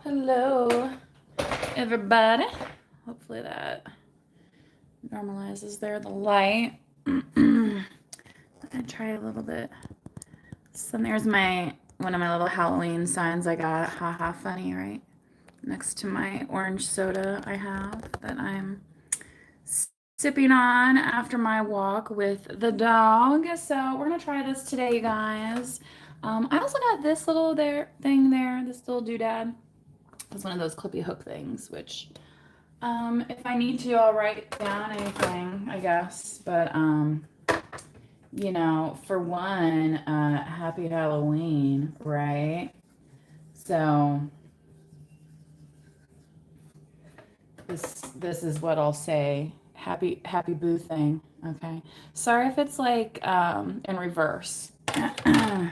Hello, everybody. Hopefully that normalizes there the light. I'm gonna try a little bit. So there's one of my little Halloween signs I got. Haha, funny, right? Next to my orange soda I have that I'm sipping on after my walk with the dog. So we're gonna try this today, you guys. I also got this little thing there, this little doodad. It's one of those clippy hook things, which if I need to, I'll write down anything, I guess. But for one, happy Halloween, right? So this is what I'll say. Happy boo thing. Okay. Sorry if it's like in reverse. I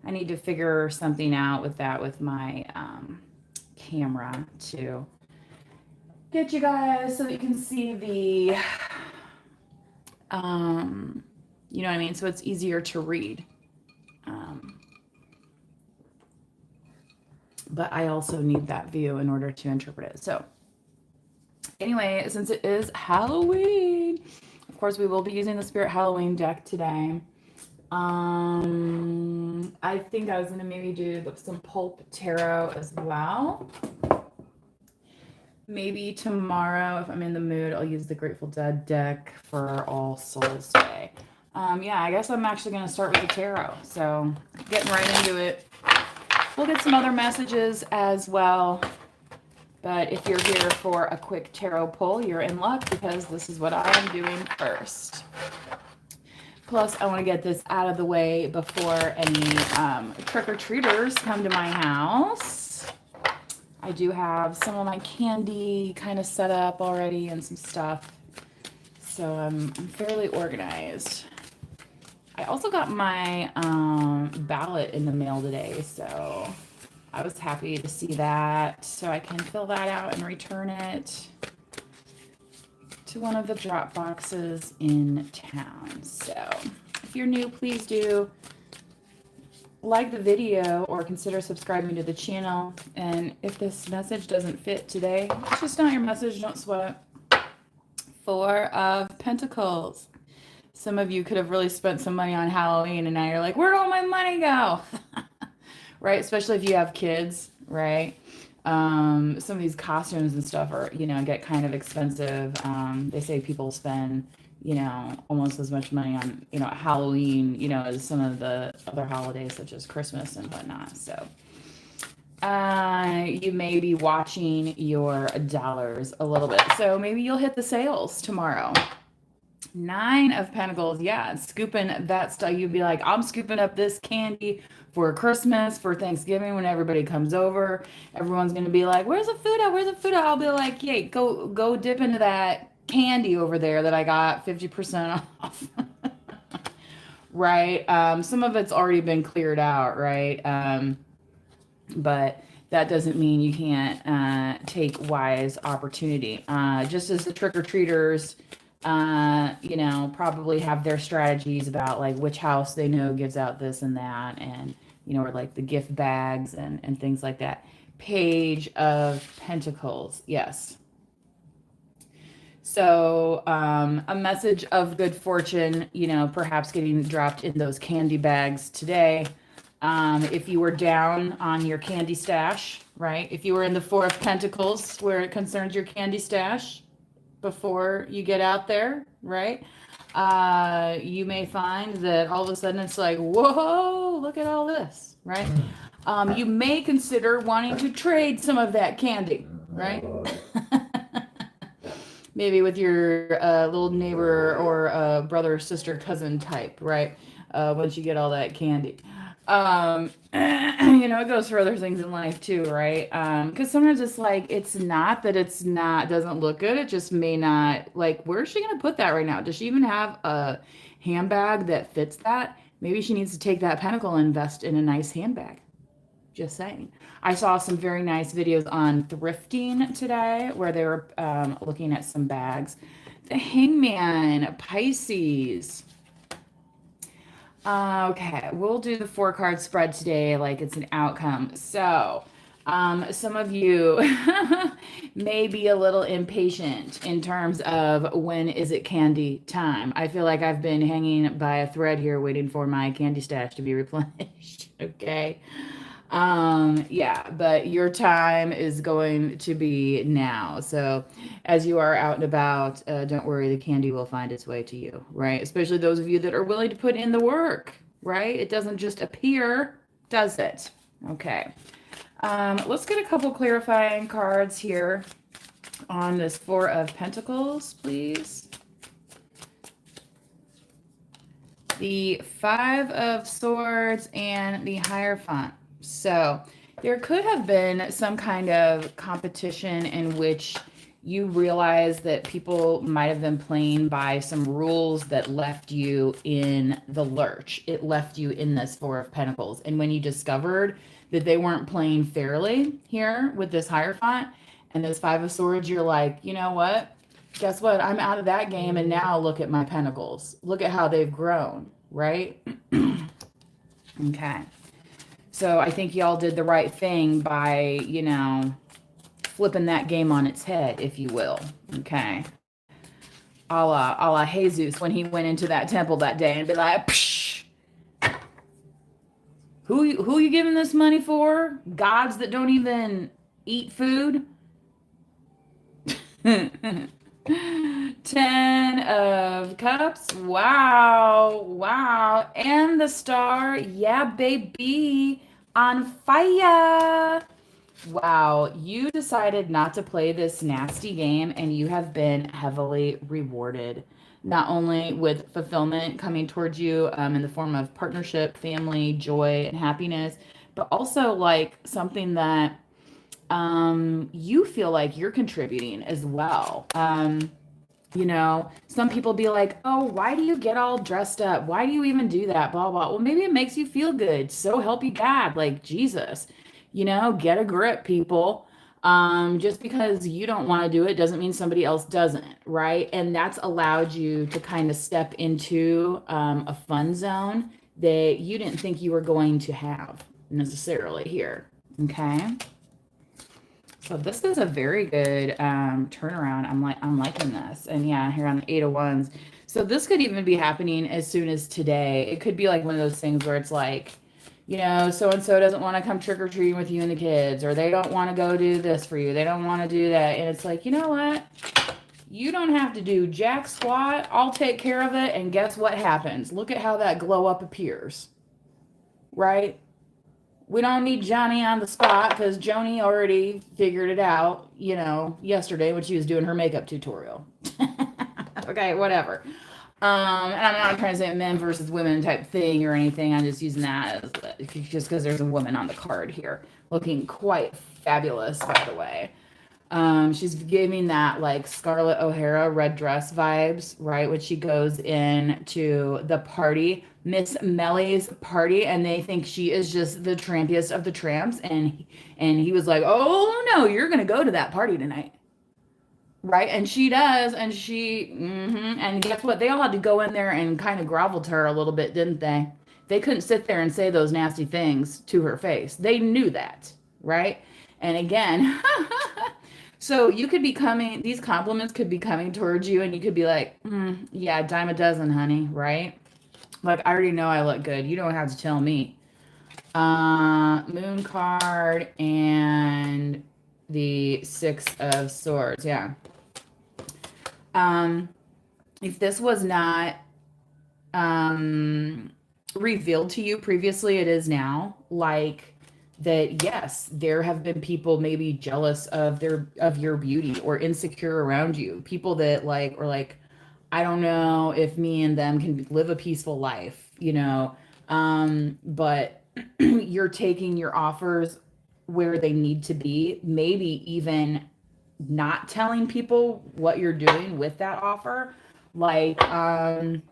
need to figure something out with that with my camera to get you guys so that you can see the you know what I mean, so it's easier to read, but I also need that view in order to interpret it. So anyway, since it is Halloween, of course we will be using the Spirit Halloween deck today. I think I was gonna maybe do some pulp tarot as well. Maybe tomorrow, if I'm in the mood, I'll use the Grateful Dead deck for All Souls Day. Yeah, I guess I'm actually going to start with the tarot. So getting right into it. We'll get some other messages as well. But if you're here for a quick tarot pull, you're in luck because this is what I am doing first. Plus, I want to get this out of the way before any trick-or-treaters come to my house. I do have some of my candy kind of set up already and some stuff. So I'm fairly organized. I also got my ballot in the mail today, so I was happy to see that. So I can fill that out and return it to one of the drop boxes in town. So if you're new, please do like the video or consider subscribing to the channel. And if this message doesn't fit today, it's just not your message, don't sweat. Four of Pentacles. Some of you could have really spent some money on Halloween and now you're like, where'd all my money go? Right? Especially if you have kids, right? Some of these costumes and stuff are, get kind of expensive. They say people spend almost as much money on, Halloween, as some of the other holidays such as Christmas and whatnot. So you may be watching your dollars a little bit. So maybe you'll hit the sales tomorrow. 9 of Pentacles. Yeah, scooping that stuff. You'd be like, I'm scooping up this candy for Christmas, for Thanksgiving, when everybody comes over. Everyone's going to be like, where's the food at? Where's the food at? I'll be like, yay, go dip into that candy over there that I got 50% off. Right? Some of it's already been cleared out, right? But that doesn't mean you can't take wise opportunity. Just as the trick-or-treaters, probably have their strategies about like which house they know gives out this and that, and, or like the gift bags and things like that. Page of Pentacles. Yes. So a message of good fortune, perhaps getting dropped in those candy bags today. If you were down on your candy stash, right? If you were in the 4 of Pentacles where it concerns your candy stash before you get out there, right? You may find that all of a sudden it's like, whoa, look at all this, right? You may consider wanting to trade some of that candy, right? Maybe with your little neighbor or brother, sister, cousin type, right? Once you get all that candy. It goes for other things in life too, right? Because sometimes it's like, it's not that it's not, doesn't look good. It just may not, like, where's she going to put that right now? Does she even have a handbag that fits that? Maybe she needs to take that pentacle and invest in a nice handbag. Just saying. I saw some very nice videos on thrifting today where they were looking at some bags. The Hangman, Pisces. Okay, we'll do the 4-card spread today like it's an outcome. So Some of you may be a little impatient in terms of when is it candy time. I feel like I've been hanging by a thread here waiting for my candy stash to be replenished. Okay. Yeah, but your time is going to be now. So as you are out and about, don't worry, the candy will find its way to you, right? Especially those of you that are willing to put in the work, right? It doesn't just appear, does it? Okay. Let's get a couple clarifying cards here on this Four of Pentacles, please. The Five of Swords and the Hierophant. So there could have been some kind of competition in which you realize that people might have been playing by some rules that left you in the lurch. It left you in this Four of Pentacles. And when you discovered that they weren't playing fairly here with this Hierophant and this Five of Swords, you're like, you know what? Guess what? I'm out of that game. And now look at my pentacles. Look at how they've grown, right? Okay. So I think y'all did the right thing by, flipping that game on its head, if you will. Okay. A la Jesus when he went into that temple that day and be like, psh, who you giving this money for? Gods that don't even eat food? 10 of Cups. Wow. Wow. And the star. Yeah, baby. On fire. Wow. You decided not to play this nasty game and you have been heavily rewarded. Not only with fulfillment coming towards you in the form of partnership, family, joy, and happiness, but also like something that you feel like you're contributing as well. Some people be like, oh, why do you get all dressed up? Why do you even do that? Blah, blah. Well, maybe it makes you feel good. So help you God, like Jesus, get a grip, people. Just because you don't want to do it doesn't mean somebody else doesn't, right? And that's allowed you to kind of step into a fun zone that you didn't think you were going to have necessarily here. Okay. So this is a very good turnaround. I'm liking this. And yeah, here on the Eight of Wands. So this could even be happening as soon as today. It could be like one of those things where it's like, so-and-so doesn't want to come trick-or-treating with you and the kids, or they don't want to go do this for you. They don't want to do that. And it's like, you know what? You don't have to do jack squat. I'll take care of it. And guess what happens? Look at how that glow up appears, right? We don't need Johnny on the spot because Joni already figured it out, yesterday when she was doing her makeup tutorial. Okay, whatever. And I'm not trying to say men versus women type thing or anything. I'm just using that as just because there's a woman on the card here looking quite fabulous, by the way. She's giving that like Scarlett O'Hara red dress vibes, right? When she goes into the party, Miss Melly's party, and they think she is just the trampiest of the tramps. And he was like, oh no, you're going to go to that party tonight. Right. And she does. And and guess what? They all had to go in there and kind of grovel to her a little bit, didn't they? They couldn't sit there and say those nasty things to her face. They knew that. Right. And again, so you could be these compliments could be coming towards you and you could be like, yeah, dime a dozen, honey. Right. Like, I already know I look good. You don't have to tell me. Moon card and the Six of Swords. Yeah. If this was not revealed to you previously, it is now. Like that, yes, there have been people maybe jealous of your beauty or insecure around you. People that I don't know if me and them can live a peaceful life, but you're taking your offers where they need to be, maybe even not telling people what you're doing with that offer. I'm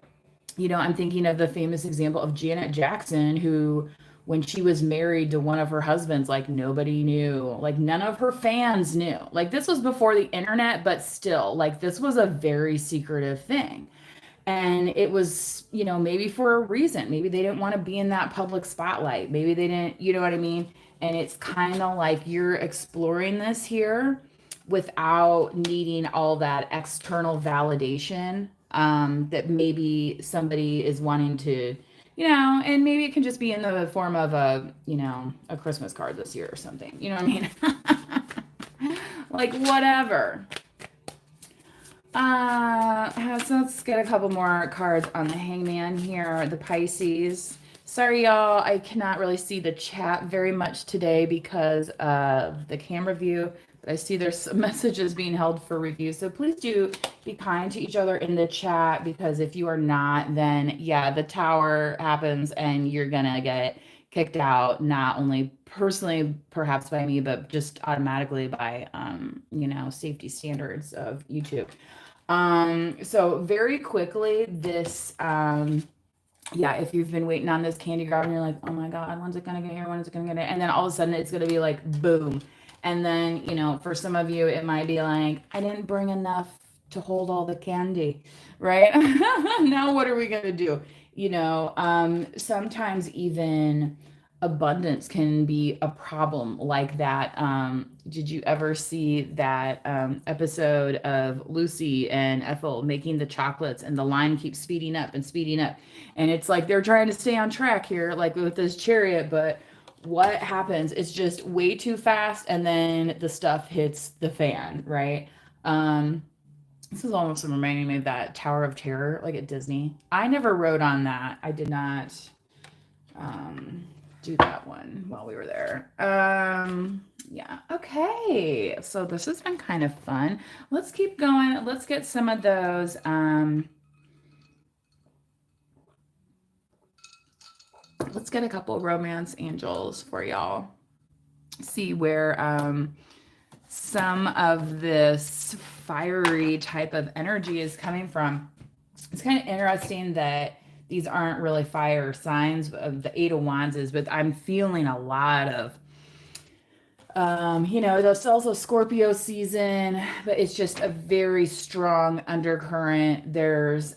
thinking of the famous example of Janet Jackson, who, when she was married to one of her husbands, like nobody knew, like none of her fans knew. Like this was before the internet, but still, like this was a very secretive thing. And it was, maybe for a reason. Maybe they didn't want to be in that public spotlight. Maybe they didn't, you know what I mean? And it's kind of like you're exploring this here without needing all that external validation, that maybe somebody is wanting to, and maybe it can just be in the form of a Christmas card this year or something. You know what I mean? Like whatever. So let's get a couple more cards on the Hangman here, the Pisces. Sorry, y'all, I cannot really see the chat very much today because of the camera view. But I see there's some messages being held for review. So please do be kind to each other in the chat, because if you are not, then yeah, the tower happens and you're gonna get kicked out, not only personally perhaps by me, but just automatically by safety standards of YouTube. So very quickly, this if you've been waiting on this candy grab and you're like, oh my God, when's it gonna get here? When is it gonna get here? And then all of a sudden it's gonna be like boom. And then, for some of you, it might be like, I didn't bring enough to hold all the candy, right? Now what are we gonna do? Sometimes even abundance can be a problem like that. Did you ever see that episode of Lucy and Ethel making the chocolates, and the line keeps speeding up and speeding up, and it's like they're trying to stay on track here, like with this chariot, but what happens? It's just way too fast, and then the stuff hits the fan, right? This is almost reminding me of that Tower of Terror, like at Disney. I never rode on that. I did not do that one while we were there. Yeah. Okay. So this has been kind of fun. Let's keep going. Let's get some of those. Let's get a couple romance angels for y'all. See where some of this fiery type of energy is coming from. It's kind of interesting that these aren't really fire signs of the Eight of Wands is, but I'm feeling a lot of, it's also Scorpio season, but it's just a very strong undercurrent. There's,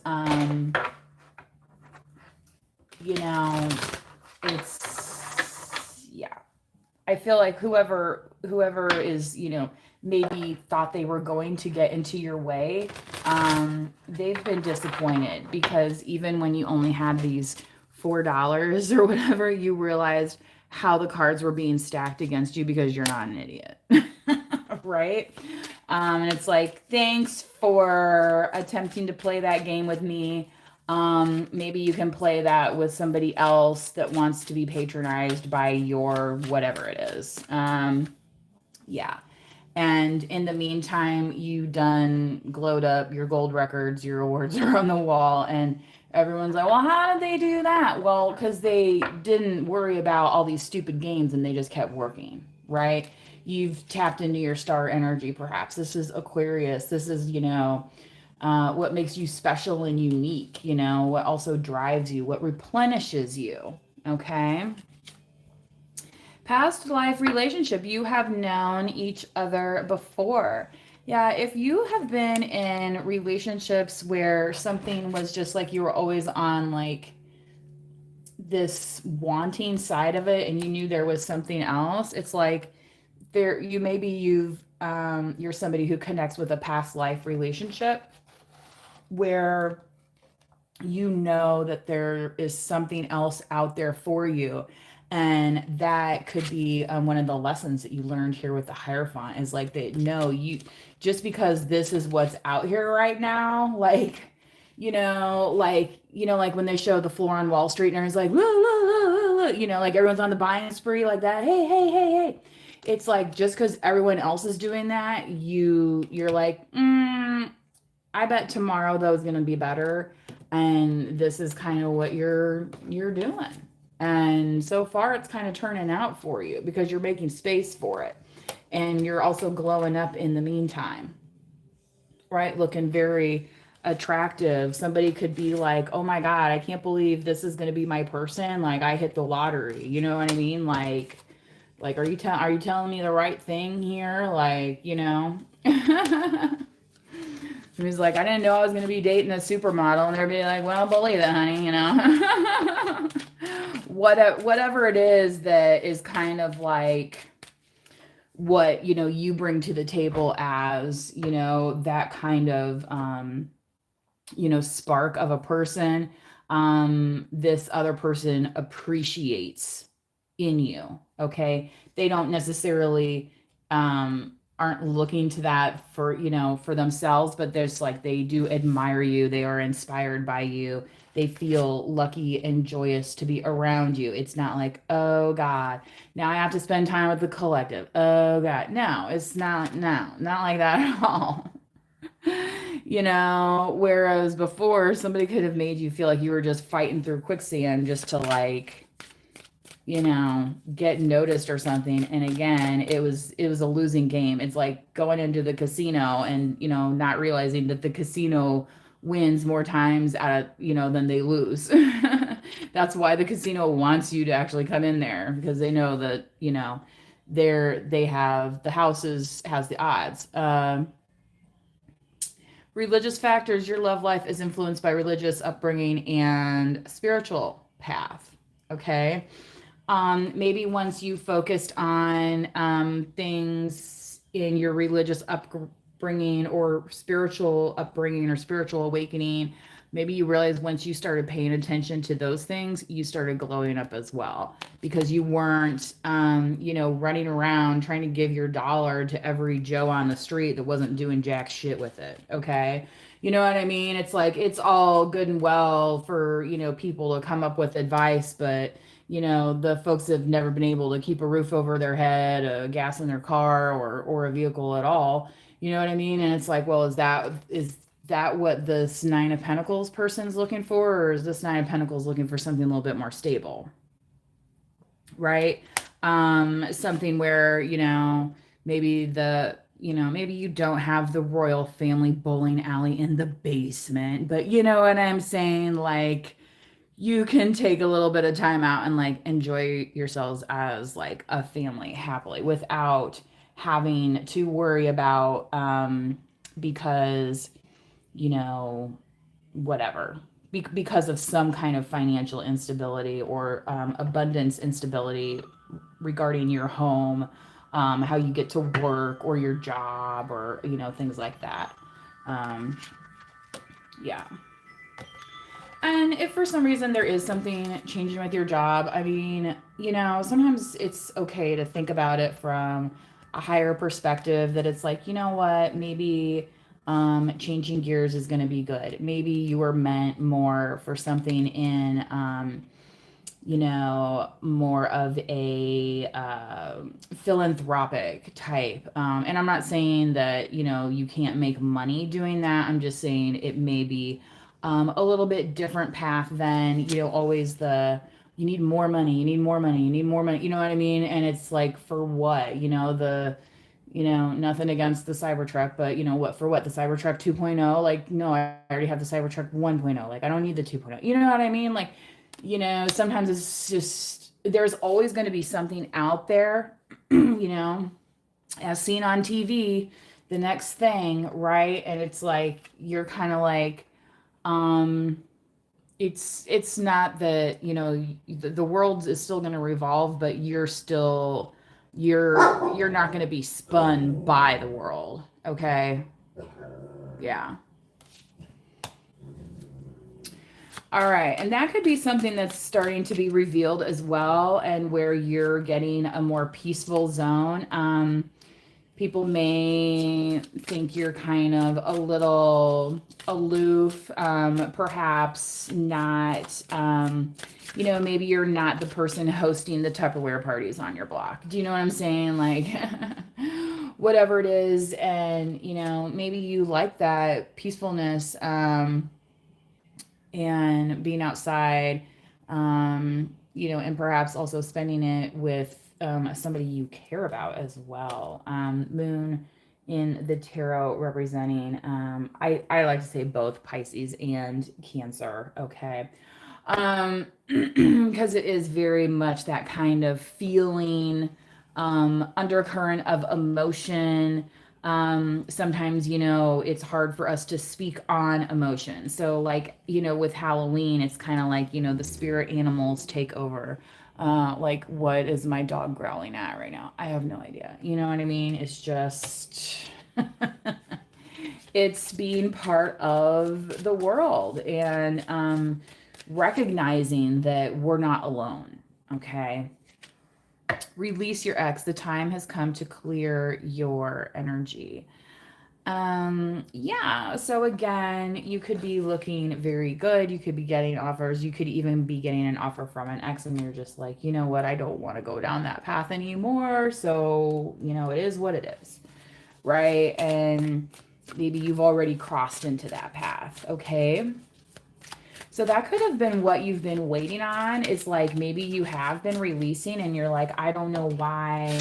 I feel like whoever is, maybe thought they were going to get into your way, they've been disappointed, because even when you only had these $4 or whatever, you realized how the cards were being stacked against you because you're not an idiot. Right? And it's like, thanks for attempting to play that game with me. Maybe you can play that with somebody else that wants to be patronized by your whatever it is. Yeah. And in the meantime, you done glowed up your gold records, your awards are on the wall, and everyone's like, well, how did they do that? Well, because they didn't worry about all these stupid games and they just kept working, right? You've tapped into your star energy, perhaps. This is Aquarius. This is, what makes you special and unique, what also drives you, what replenishes you, okay? Past life relationship, you have known each other before. Yeah, if you have been in relationships where something was just like you were always on like this wanting side of it and you knew there was something else, it's like you're somebody who connects with a past life relationship where you know that there is something else out there for you. And that could be one of the lessons that you learned here with the Hierophant, is like that, no, you just because this is what's out here right now, like when they show the floor on Wall Street and everyone's like, like everyone's on the buying spree like that. Hey. It's like, just because everyone else is doing that, you're like, I bet tomorrow though is going to be better. And this is kind of what you're doing. And so far it's kind of turning out for you because you're making space for it. And you're also glowing up in the meantime, right? Looking very attractive. Somebody could be like, oh my God, I can't believe this is going to be my person. Like I hit the lottery. You know what I mean? Like, are you telling me the right thing here? Like, He was like, I didn't know I was going to be dating a supermodel. And everybody like, well, believe it, honey, whatever it is that is kind of like what, you bring to the table as, that kind of, spark of a person, this other person appreciates in you. Okay. They don't necessarily, aren't looking to that for, for themselves, but there's like, they do admire you. They are inspired by you. They feel lucky and joyous to be around you. It's not like, oh God, now I have to spend time with the collective. Oh God. No, it's not, no, not like that at all. Whereas before somebody could have made you feel like you were just fighting through quicksand just to like, get noticed or something. And again, it was a losing game. It's like going into the casino and, not realizing that the casino wins more times than they lose. That's why the casino wants you to actually come in there, because they know that, they have the houses has the odds. Religious factors. Your love life is influenced by religious upbringing and spiritual path. Okay. Maybe once you focused on things in your religious upbringing or spiritual upbringing or spiritual awakening, maybe you realize once you started paying attention to those things, you started glowing up as well, because you weren't, running around trying to give your dollar to every Joe on the street that wasn't doing jack shit with it. Okay. You know what I mean? It's like, it's all good and well for, people to come up with advice, but the folks have never been able to keep a roof over their head, gas in their car, or a vehicle at all. You know what I mean? And it's like, well, is that what this Nine of Pentacles person's looking for, or is this Nine of Pentacles looking for something a little bit more stable? Right? Something where, maybe maybe you don't have the royal family bowling alley in the basement, but you know what I'm saying? Like, you can take a little bit of time out and like enjoy yourselves as like a family happily without having to worry about, because, you know, whatever, because of some kind of financial instability or abundance instability regarding your home, how you get to work or your job, or, things like that. Um, yeah. And if for some reason there is something changing with your job, I mean, sometimes it's okay to think about it from a higher perspective, that it's like, you know what, maybe changing gears is going to be good. Maybe you were meant more for something in, more of a philanthropic type. And I'm not saying that, you can't make money doing that. I'm just saying it may be a little bit different path than, always you need more money, you need more money, you need more money. You know what I mean? And it's like, for what? Nothing against the Cybertruck, but what, for what? The Cybertruck 2.0? Like, no, I already have the Cybertruck 1.0. Like, I don't need the 2.0. You know what I mean? Like, sometimes it's just, there's always going to be something out there, as seen on TV, the next thing, right? And it's like, you're kind of like, it's not that, the world is still going to revolve, but you're not going to be spun by the world. Okay. Yeah. All right. And that could be something that's starting to be revealed as well, and where you're getting a more peaceful zone. People may think you're kind of a little aloof, perhaps not, maybe you're not the person hosting the Tupperware parties on your block. Do you know what I'm saying? Like, whatever it is. And, maybe you like that peacefulness, and being outside, and perhaps also spending it with somebody you care about as well. Moon in the tarot representing, I like to say both Pisces and Cancer. Okay. Because it is very much that kind of feeling, undercurrent of emotion, Sometimes, you know, it's hard for us to speak on emotion. So like, you know, with Halloween, it's kind of like, you know, the spirit animals take over. Like what is my dog growling at right now? I have no idea. You know what I mean? It's just it's being part of the world and recognizing that we're not alone. Okay. Release your ex. The time has come to clear your energy. Yeah, so again, you could be looking very good. You could be getting offers. You could even be getting an offer from an ex, and you're just like, you know what, I don't want to go down that path anymore. So, you know, it is what it is, right? And maybe you've already crossed into that path. Okay. So that could have been what you've been waiting on. Is like maybe you have been releasing and you're like, I don't know why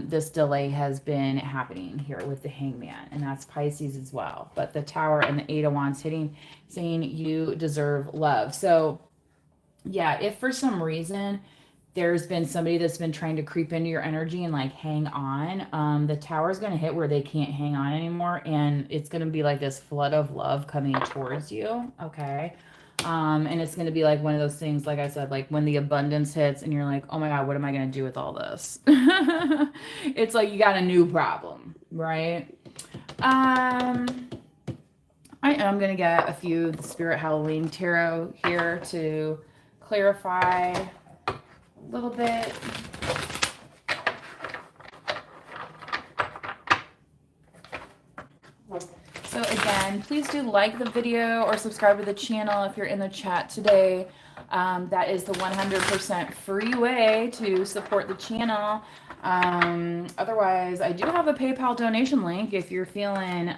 this delay has been happening here with the Hangman. And that's Pisces as well. But the Tower and the Eight of Wands hitting, saying you deserve love. So yeah, if for some reason there's been somebody that's been trying to creep into your energy and like hang on, the Tower is going to hit where they can't hang on anymore. And it's going to be like this flood of love coming towards you. Okay. And it's going to be like one of those things, like I said, like when the abundance hits and you're like, oh my God, what am I going to do with all this? It's like you got a new problem, right? I am going to get a few Spirit Halloween Tarot here to clarify a little bit. So again, please do like the video or subscribe to the channel if you're in the chat today. That is the 100% free way to support the channel. Otherwise, I do have a PayPal donation link if you're feeling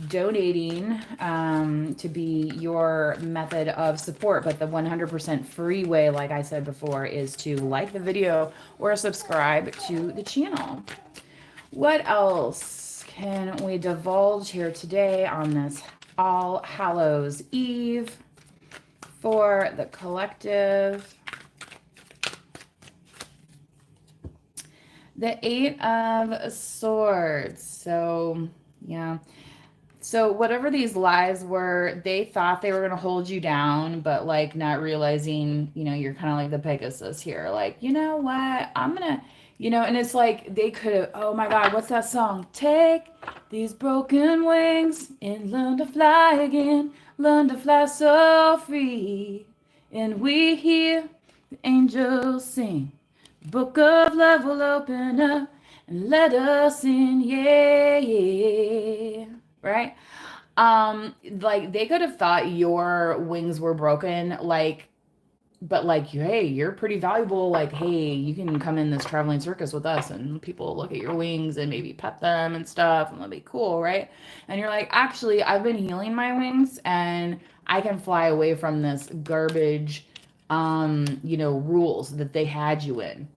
donating to be your method of support. But the 100% free way, like I said before, is to like the video or subscribe to the channel. What else can we divulge here today on this All Hallows Eve for the collective? The Eight of Swords. So, yeah. So whatever these lies were, they thought they were going to hold you down, but like not realizing, you know, you're kind of like the Pegasus here. Like, you know what? I'm going to, you know, and it's like they could have, oh my God, what's that song? Take these broken wings and learn to fly again, learn to fly so free. And we hear the angels sing. Book of love will open up and let us in, yeah, yeah. Right? Like they could have thought your wings were broken, like, but like, hey, you're pretty valuable. Like, hey, you can come in this traveling circus with us and people look at your wings and maybe pet them and stuff, and that'll be cool, right? And you're like, actually, I've been healing my wings and I can fly away from this garbage, you know, rules that they had you in.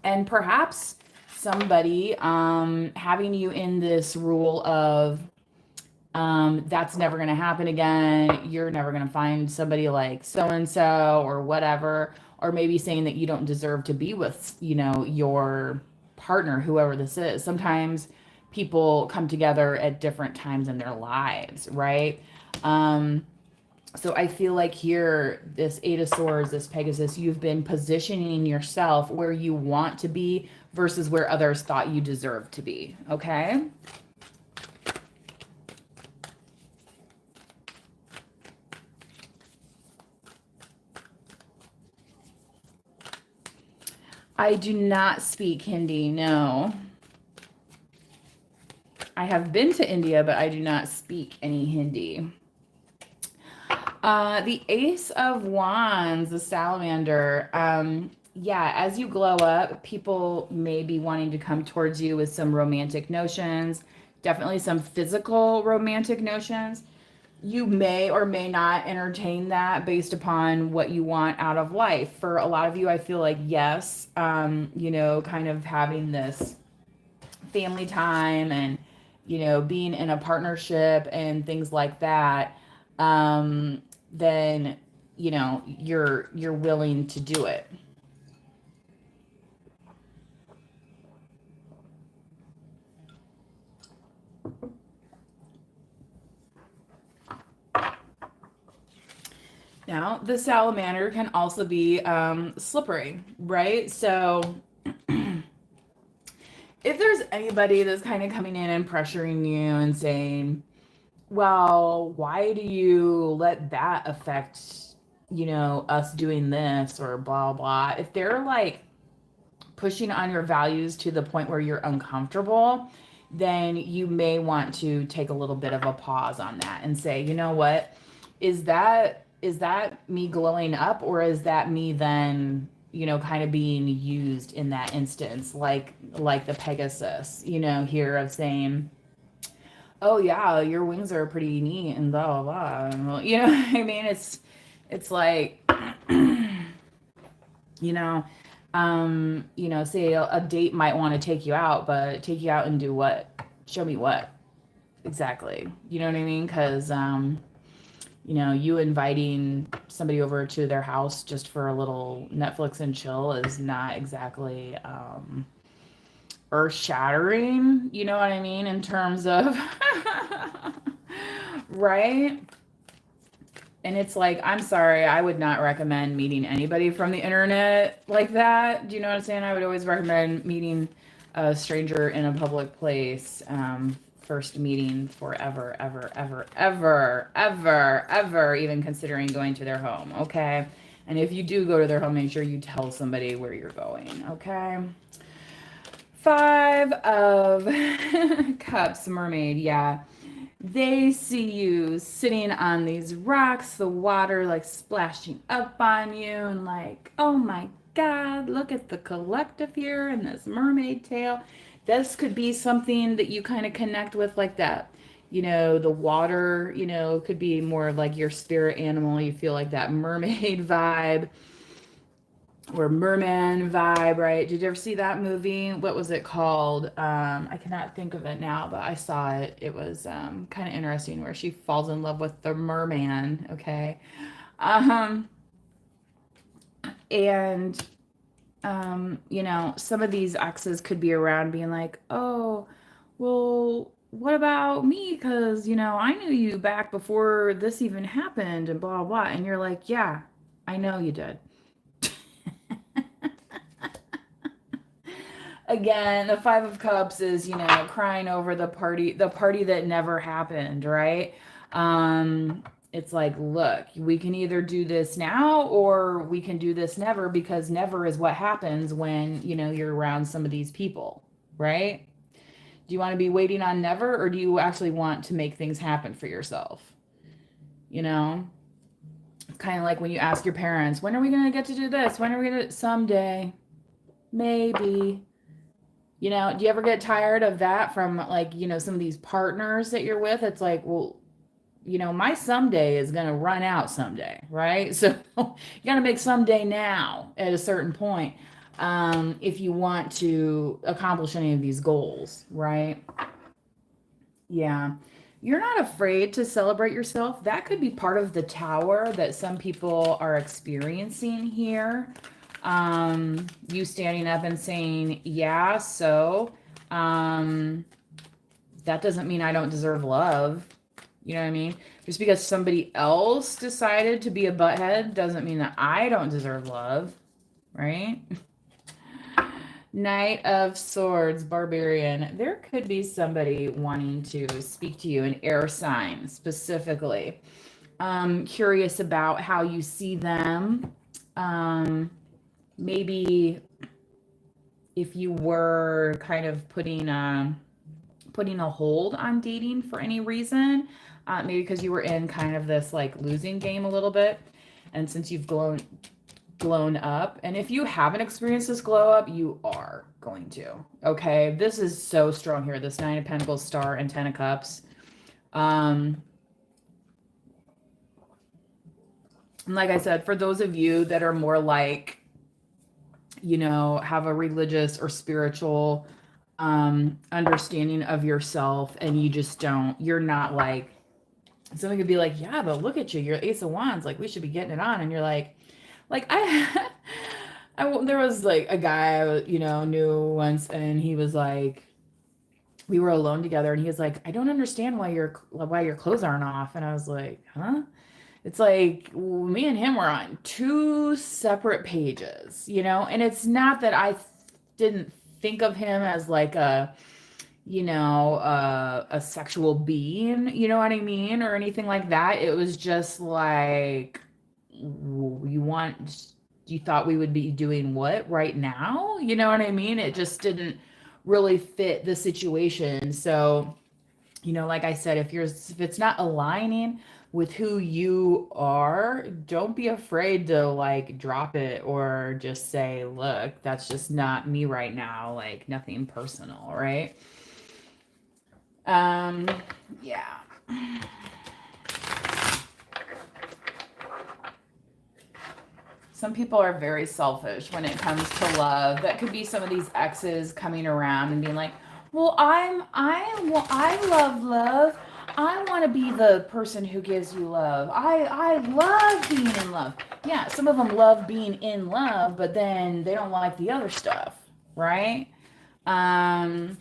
And perhaps somebody having you in this rule of that's never going to happen again. You're never going to find somebody like so-and-so or whatever, or maybe saying that you don't deserve to be with, you know, your partner, whoever this is. Sometimes people come together at different times in their lives, right? So I feel like here, this Eight of Swords, this Pegasus, you've been positioning yourself where you want to be versus where others thought you deserved to be, okay? I do not speak Hindi, no. I have been to India, but I do not speak any Hindi. The Ace of Wands, the salamander. Yeah, as you glow up, people may be wanting to come towards you with some romantic notions, definitely some physical romantic notions. You may or may not entertain that based upon what you want out of life. For a lot of you, I feel like yes, you know, kind of having this family time and, you know, being in a partnership and things like that, then, you know, you're willing to do it. Now, the salamander can also be slippery, right? So if there's anybody that's kind of coming in and pressuring you and saying, well, why do you let that affect, us doing this or blah, blah. If they're like pushing on your values to the point where you're uncomfortable, then you may want to take a little bit of a pause on that and say, you know what, is that me glowing up, or is that me then, kind of being used in that instance, like the Pegasus, here of saying, oh yeah, your wings are pretty neat and blah blah blah. Well, what I mean? It's like, you know, say a date might want to take you out, but take you out and do what? Show me what exactly. You know what I mean? Because you inviting somebody over to their house just for a little Netflix and chill is not exactly earth shattering. You know what I mean? In terms of right? And it's like, I'm sorry, I would not recommend meeting anybody from the internet like that. Do you know what I'm saying? I would always recommend meeting a stranger in a public place. First meeting forever, ever, ever, ever, ever, ever, even considering going to their home. Okay. And if you do go to their home, make sure you tell somebody where you're going. Okay. 5 of Cups, mermaid. Yeah. They see you sitting on these rocks, the water like splashing up on you, and like, oh my God, look at the collective here and this mermaid tail. This could be something that you kind of connect with, like that. The water, could be more like your spirit animal. You feel like that mermaid vibe or merman vibe, right? Did you ever see that movie? What was it called? I cannot think of it now, but I saw it. It was kind of interesting, where she falls in love with the merman. Okay. um and some of these exes could be around being like, oh, well, what about me? Because I knew you back before this even happened and blah blah. And you're like, yeah, I know you did. Again, the 5 of Cups is, crying over the party that never happened, right? It's like, look, we can either do this now or we can do this never, because never is what happens when, you're around some of these people, right? Do you want to be waiting on never, or do you actually want to make things happen for yourself? It's kind of like when you ask your parents, when are we going to get to do this? When are we going to, someday, maybe. Do you ever get tired of that from, like, some of these partners that you're with? It's like, well, my someday is going to run out someday, right? So you got to make someday now at a certain point, if you want to accomplish any of these goals, right? Yeah. You're not afraid to celebrate yourself. That could be part of the tower that some people are experiencing here. You standing up and saying, yeah, so that doesn't mean I don't deserve love. You know what I mean? Just because somebody else decided to be a butthead doesn't mean that I don't deserve love, right? Knight of Swords, Barbarian. There could be somebody wanting to speak to you, an air sign specifically. Curious about how you see them. Maybe if you were kind of putting a hold on dating for any reason, maybe because you were in kind of this like losing game a little bit, and since you've blown up, and if you haven't experienced this glow up, you are going to. Okay, this is so strong here. This 9 of Pentacles, Star, and 10 of Cups. And like I said, for those of you that are more like, have a religious or spiritual understanding of yourself, and you're not like, somebody could be like, yeah, but look at you, you're Ace of Wands, like we should be getting it on, and you're like there was like a guy I knew once, and he was like, we were alone together, and he was like, I don't understand why your clothes aren't off, and I was like, huh? It's like me and him were on two separate pages, and it's not that I didn't think of him as like a sexual being, you know what I mean, or anything like that. It was just like, you thought we would be doing what right now? You know what I mean? It just didn't really fit the situation. So, like I said, if it's not aligning with who you are, don't be afraid to like drop it or just say, look, that's just not me right now, like nothing personal, right? Um, yeah. Some people are very selfish when it comes to love. That could be some of these exes coming around and being like, "Well, I love love. I want to be the person who gives you love. I love being in love." Yeah, some of them love being in love, but then they don't like the other stuff, right? Um,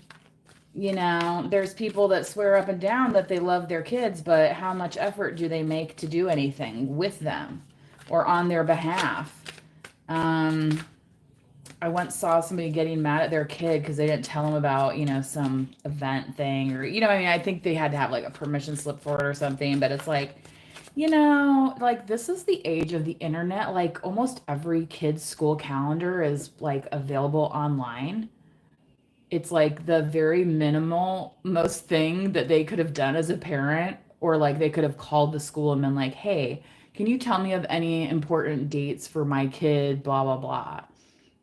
there's people that swear up and down that they love their kids, but how much effort do they make to do anything with them or on their behalf? Um, I once saw somebody getting mad at their kid because they didn't tell them about, some event thing or, I mean, I think they had to have like a permission slip for it or something, but it's like, like this is the age of the internet. Like almost every kid's school calendar is like available online. It's like the very minimal most thing that they could have done as a parent, or like they could have called the school and been like, hey, can you tell me of any important dates for my kid, blah blah blah.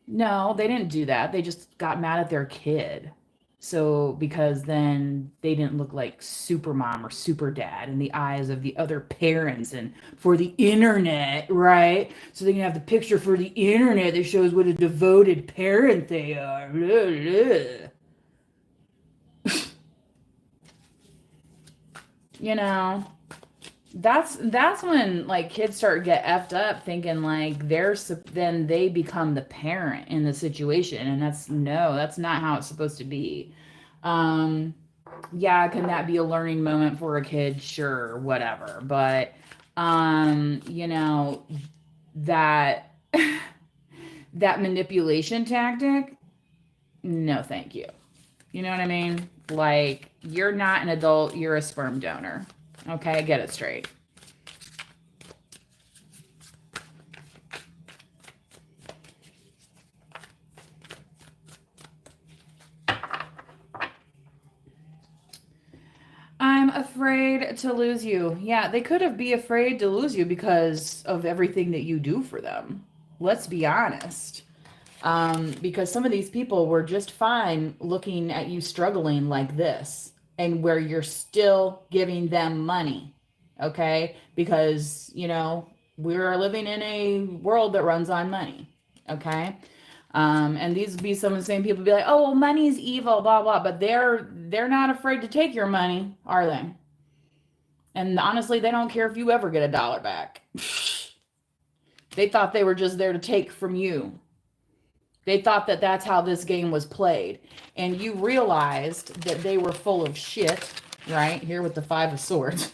No, they didn't do that. They just got mad at their kid. So because then they didn't look like super mom or super dad in the eyes of the other parents and for the internet, right? So they can have the picture for the internet that shows what a devoted parent they are. Blah, blah. You know, that's when like kids start to get effed up thinking like then they become the parent in the situation, and that's not how it's supposed to be. um yeah, can that be a learning moment for a kid? Sure, whatever, but that that manipulation tactic, no thank you. You know what I mean? Like, you're not an adult, you're a sperm donor. Okay, get it straight. I'm afraid to lose you. Yeah, they could have be afraid to lose you because of everything that you do for them. Let's be honest. Because some of these people were just fine looking at you struggling like this, and where you're still giving them money. Okay? Because, we're living in a world that runs on money. Okay? And these would be some of the same people be like, oh, well, money's evil, blah, blah, but they're not afraid to take your money, are they? And honestly, they don't care if you ever get a dollar back. They thought they were just there to take from you. They thought that that's how this game was played. And you realized that they were full of shit, right? Here with the Five of Swords.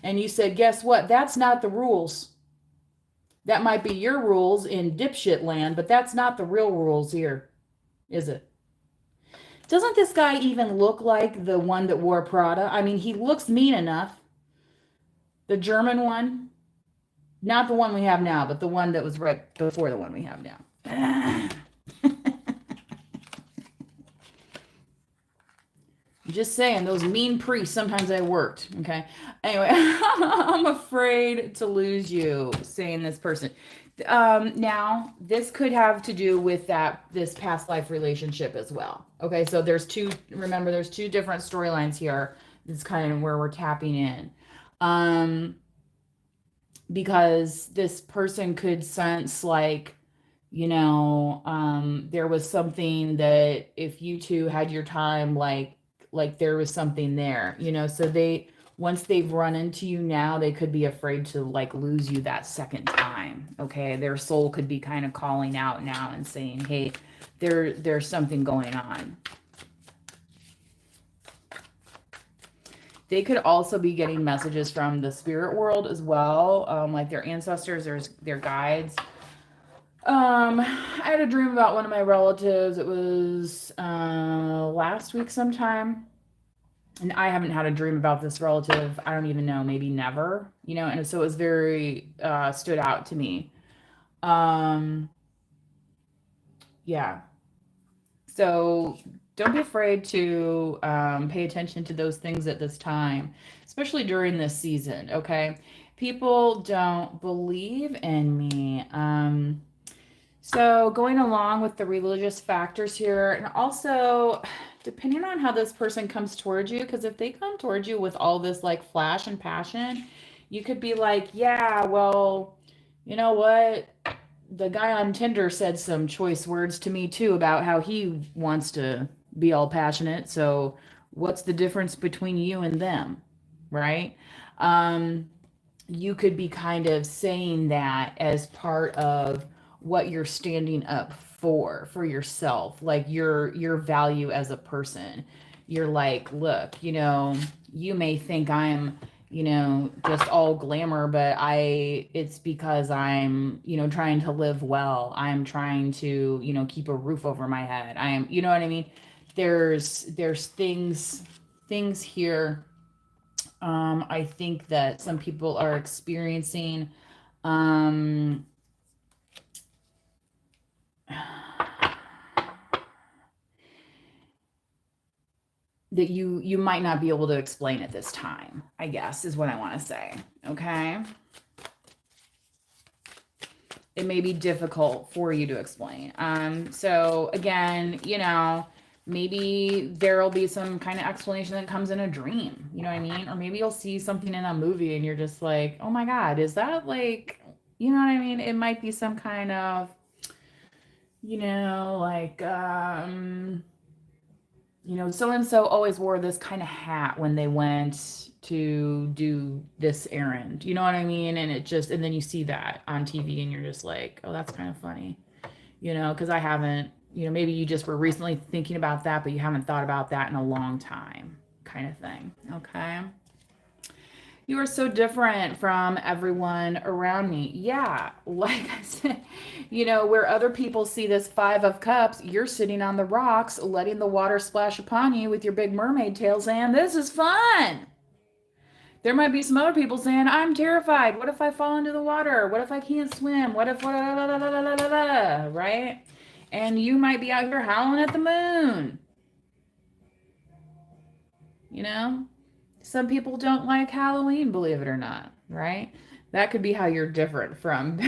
And you said, guess what? That's not the rules. That might be your rules in dipshit land, but that's not the real rules here, is it? Doesn't this guy even look like the one that wore Prada? I mean, he looks mean enough. The German one. Not the one we have now, but the one that was right before the one we have now. Just saying, those mean priests, sometimes they worked. Okay. Anyway, I'm afraid to lose you, saying this person. Now, this could have to do with this past life relationship as well. Okay. So remember, there's two different storylines here. This is kind of where we're tapping in. Because this person could sense like, there was something that if you two had your time, like there was something there, so once they've run into you now, they could be afraid to like lose you that second time. Okay. Their soul could be kind of calling out now and saying, hey, there's something going on. They could also be getting messages from the spirit world as well, like their ancestors, their guides. I had a dream about one of my relatives. It was last week sometime. And I haven't had a dream about this relative, I don't even know, maybe never, and so it was very stood out to me. Um, yeah. So don't be afraid to pay attention to those things at this time, especially during this season, okay? People don't believe in me. So going along with the religious factors here, and also depending on how this person comes towards you, because if they come towards you with all this like flash and passion, you could be like, yeah, well, you know what? The guy on Tinder said some choice words to me too about how he wants to be all passionate. So what's the difference between you and them? Right? Um, you could be kind of saying that as part of what you're standing up for yourself, like your value as a person. You're like, look, you may think I'm, just all glamour, but it's because I'm, trying to live well. I'm trying to, keep a roof over my head. You know what I mean? There's things here. I think that some people are experiencing, um, that you might not be able to explain at this time, I guess is what I want to say. Okay. It may be difficult for you to explain. So again, maybe there'll be some kind of explanation that comes in a dream, you know what I mean? Or maybe you'll see something in a movie and you're just like, oh my God, is that like, you know what I mean? It might be some kind of, like, so and so always wore this kind of hat when they went to do this errand. You know what I mean? And then you see that on TV and you're just like, oh, that's kind of funny, because I haven't, maybe you just were recently thinking about that, but you haven't thought about that in a long time, kind of thing. Okay. You are so different from everyone around me. Yeah, like I said, where other people see this 5 of Cups, you're sitting on the rocks, letting the water splash upon you with your big mermaid tail saying, this is fun. There might be some other people saying, I'm terrified. What if I fall into the water? What if I can't swim? What if, right? And you might be out here howling at the moon. Some people don't like Halloween, believe it or not, right? That could be how you're different from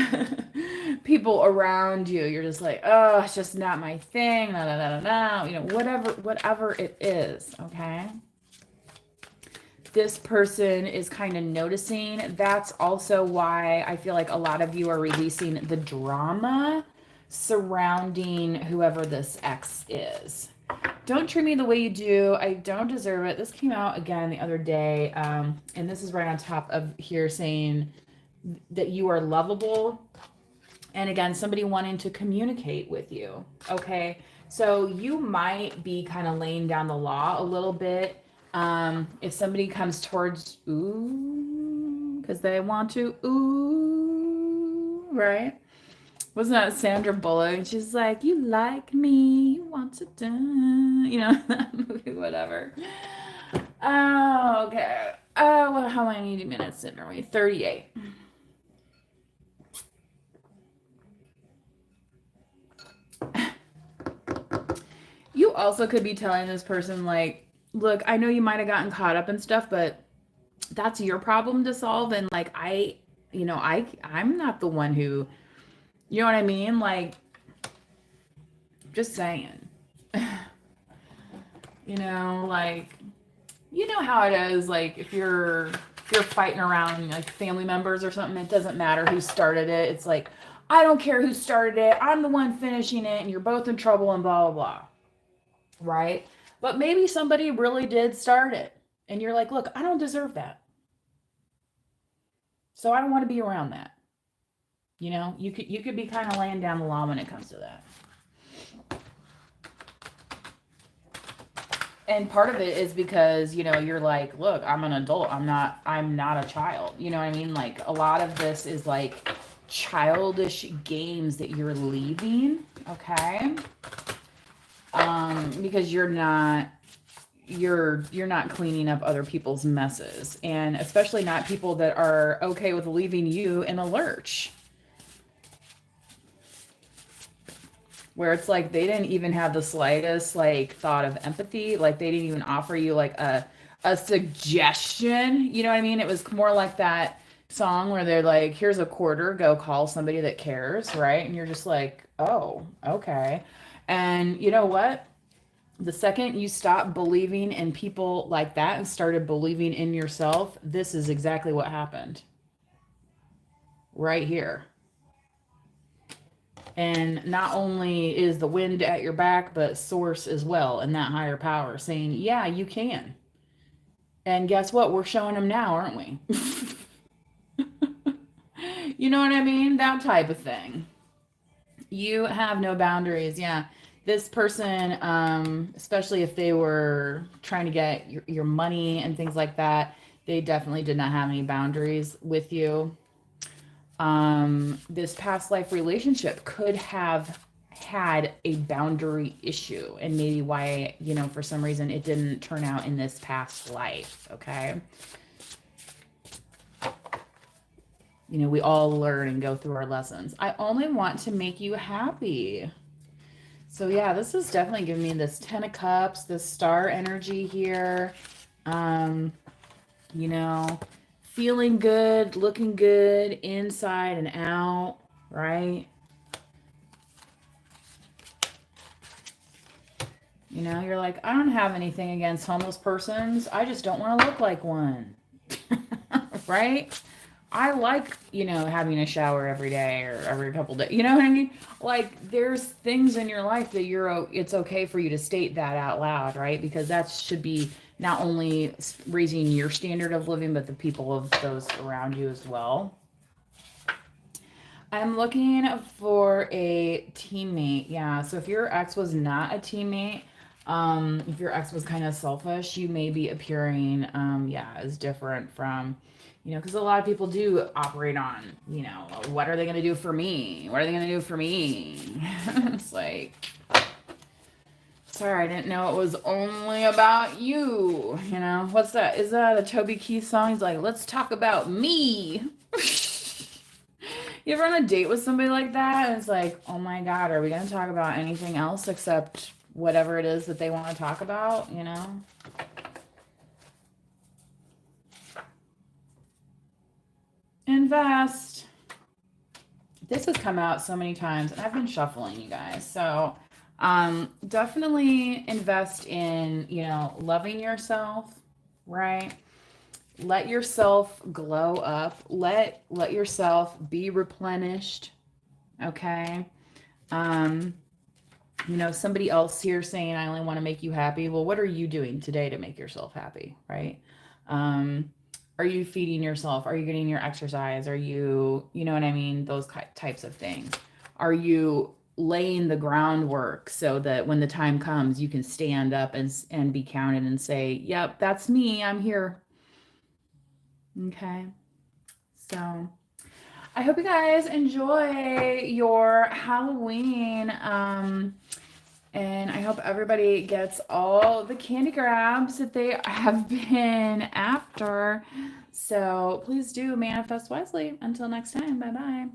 people around you. You're just like, oh, it's just not my thing. No, no, no, no, no. Whatever it is, okay? This person is kind of noticing. That's also why I feel like a lot of you are releasing the drama surrounding whoever this ex is. Don't treat me the way you do. I don't deserve it. This came out again the other day. And this is right on top of here saying that you are lovable. And again, somebody wanting to communicate with you. Okay. So you might be kind of laying down the law a little bit. If somebody comes towards, because they want to, right? Wasn't that Sandra Bullock? She's like, you like me, you want to do, that movie, whatever. Oh, okay. Oh, well, how many minutes in are we? 38. You also could be telling this person, like, look, I know you might have gotten caught up in stuff, but that's your problem to solve. And like, I'm not the one who, you know what I mean? Like, just saying. Like, how it is. Like, if you're fighting around like family members or something, it doesn't matter who started it. It's like, I don't care who started it. I'm the one finishing it, and you're both in trouble and blah, blah, blah. Right? But maybe somebody really did start it. And you're like, look, I don't deserve that. So I don't want to be around that. You could be kind of laying down the law when it comes to that. And part of it is because, you know, you're like, look, I'm an adult. I'm not a child. You know what I mean? Like a lot of this is like childish games that you're leaving, okay? Because you're not cleaning up other people's messes, and especially not people that are okay with leaving you in a lurch, where it's like they didn't even have the slightest like thought of empathy, like they didn't even offer you like a suggestion, you know what I mean? It was more like that song where they're like, here's a quarter, go call somebody that cares, right? And you're just like, oh, okay. And you know what, the second you stop believing in people like that and started believing in yourself, this is exactly what happened right here. And not only is the wind at your back, but source as well, and that higher power saying, yeah, you can. And guess what? We're showing them now, aren't we? You know what I mean? That type of thing. You have no boundaries. Yeah. This person, especially if they were trying to get your money and things like that, they definitely did not have any boundaries with you. This past life relationship could have had a boundary issue, and maybe why, you know, for some reason it didn't turn out in this past life. Okay. You know, we all learn and go through our lessons. I only want to make you happy. So yeah, this is definitely giving me this 10 of Cups, this star energy here. Um, you know, feeling good, looking good inside and out, right? You know, you're like, I don't have anything against homeless persons. I just don't want to look like one. Right? I like, you know, having a shower every day or every couple days. You know what I mean? Like there's things in your life that it's okay for you to state that out loud, right? Because that should be not only raising your standard of living, but the people of those around you as well. I'm looking for a teammate. Yeah. So if your ex was not a teammate, if your ex was kind of selfish, you may be appearing, yeah, as different from, you know, because a lot of people do operate on, you know, what are they going to do for me? What are they going to do for me? It's like, sorry, I didn't know it was only about you. You know, what's that? Is that a Toby Keith song? He's like, let's talk about me. You ever on a date with somebody like that? And it's like, oh my God, are we going to talk about anything else except whatever it is that they want to talk about, you know? Invest. This has come out so many times, and I've been shuffling, you guys. So definitely invest in, you know, loving yourself, right? Let yourself glow up. Let yourself be replenished. Okay. You know, somebody else here saying, I only want to make you happy. Well, what are you doing today to make yourself happy? Right. Are you feeding yourself? Are you getting your exercise? Are you, you know what I mean? Those types of things. Are you laying the groundwork so that when the time comes, you can stand up and be counted and say, yep, that's me. I'm here. Okay. So I hope you guys enjoy your Halloween. And I hope everybody gets all the candy grabs that they have been after. So please do manifest wisely. Until next time, bye-bye.